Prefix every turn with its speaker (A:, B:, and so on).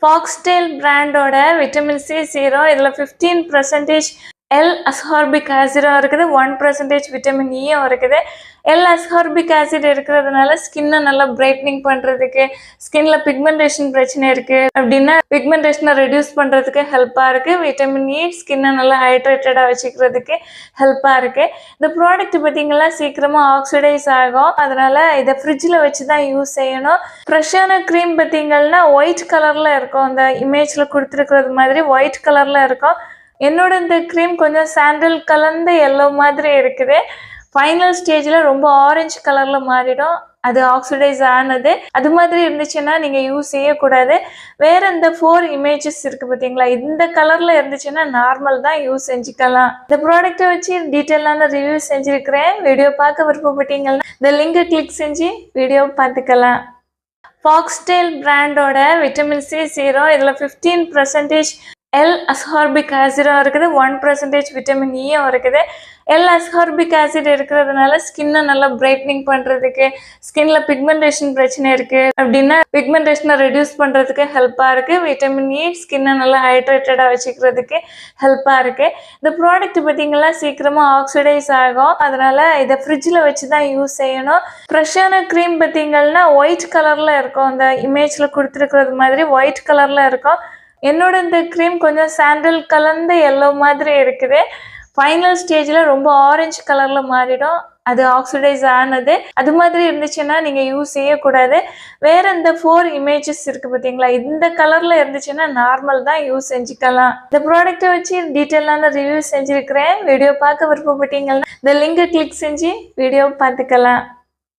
A: Foxtail பிராண்டோட vitamin C serum இதில் 15% L ascorbic ஆசிடும் இருக்குது, 1% விட்டமின் ஈயும் இருக்குது. எல் அஸ்கார்பிக் ஆசிட் இருக்கிறதுனால ஸ்கின்னை நல்லா பிரைட்னிங் பண்ணுறதுக்கு, ஸ்கின்ல பிக்மெண்டேஷன் பிரச்சனை இருக்குது அப்படின்னா பிக்மெண்டேஷனை ரெடியூஸ் பண்ணுறதுக்கு ஹெல்ப்பாக இருக்குது. விட்டமின் இ ஸ்கின்னை நல்லா ஹைட்ரேட்டடாக வச்சுக்கிறதுக்கு ஹெல்ப்பாக இருக்குது. இந்த ப்ராடக்ட் பார்த்திங்கன்னா சீக்கிரமாக ஆக்சிடைஸ் ஆகும், அதனால் இதை ஃப்ரிட்ஜில் வச்சு தான் யூஸ் செய்யணும். ஃப்ரெஷ்ஷான க்ரீம் பார்த்திங்கன்னா ஒயிட் கலரில் இருக்கும், இந்த இமேஜில் கொடுத்துருக்கிறது மாதிரி ஒயிட் கலரில் இருக்கும். என்னோட இந்த க்ரீம் கொஞ்சம் சாண்டல் கலந்த எல்லோ மாதிரி இருக்குது. ஃபைனல் ஸ்டேஜில் ரொம்ப ஆரஞ்சு கலரில் மாறிடும், அது ஆக்சிடைஸ் ஆனது. அது மாதிரி இருந்துச்சுன்னா நீங்கள் யூஸ் செய்யக்கூடாது. வேறு இந்த 4 இமேஜஸ் இருக்குது பார்த்தீங்களா, இந்த கலரில் இருந்துச்சுன்னா நார்மல் தான் யூஸ் செஞ்சுக்கலாம். இந்த ப்ராடக்ட்டை வச்சு டீட்டெயிலான ரிவ்யூ செஞ்சுருக்கிறேன். வீடியோ பார்க்க விருப்பப்பட்டீங்கன்னா இந்த லிங்கை கிளிக் செஞ்சு வீடியோ பார்த்துக்கலாம். ஃபாக்ஸ்டெயில் பிராண்டோட விட்டமின் சி சீரம் இதில் 15% எல் அஸ்கார்பிக் ஆசிடும் இருக்குது, 1% விட்டமின் ஈயும் இருக்குது. எல் அஸ்கார்பிக் ஆசிட் இருக்கிறதுனால ஸ்கின்னை நல்லா பிரைட்னிங் பண்ணுறதுக்கு, ஸ்கின்ல பிக்மெண்டேஷன் பிரச்சனை இருக்குது அப்படின்னா பிக்மெண்டேஷனை ரெடியூஸ் பண்ணுறதுக்கு ஹெல்ப்பாக இருக்குது. விட்டமின் இ ஸ்கின்னை நல்லா ஹைட்ரேட்டடாக வச்சுக்கிறதுக்கு ஹெல்ப்பாக இருக்குது. இந்த ப்ராடக்ட் பார்த்திங்கன்னா சீக்கிரமாக ஆக்சிடைஸ் ஆகும், அதனால் இதை ஃப்ரிட்ஜில் வச்சு தான் யூஸ் செய்யணும். ஃப்ரெஷ்ஷான க்ரீம் பார்த்திங்கன்னா ஒயிட் கலரில் இருக்கும், இந்த இமேஜில் கொடுத்துருக்கிறது மாதிரி ஒயிட் கலரில் இருக்கும். என்னோட இந்த க்ரீம் கொஞ்சம் சாண்டல் கலந்த எல்லோ மாதிரி இருக்குது. ஃபைனல் ஸ்டேஜில் ரொம்ப ஆரஞ்சு கலரில் மாறிடும், அது ஆக்சிடைஸ் ஆனது. அது மாதிரி இருந்துச்சுன்னா நீங்கள் யூஸ் செய்யக்கூடாது. வேறு இந்த 4 இமேஜஸ் இருக்குது பார்த்தீங்களா, இந்த கலரில் இருந்துச்சுன்னா நார்மல் தான் யூஸ் செஞ்சுக்கலாம். இந்த ப்ராடக்ட்டை வச்சு டீட்டெயிலான ரிவ்யூ செஞ்சுருக்கிறேன். வீடியோ பார்க்க விருப்பப்பட்டீங்கன்னா இந்த லிங்கை கிளிக் செஞ்சு வீடியோ பார்த்துக்கலாம்.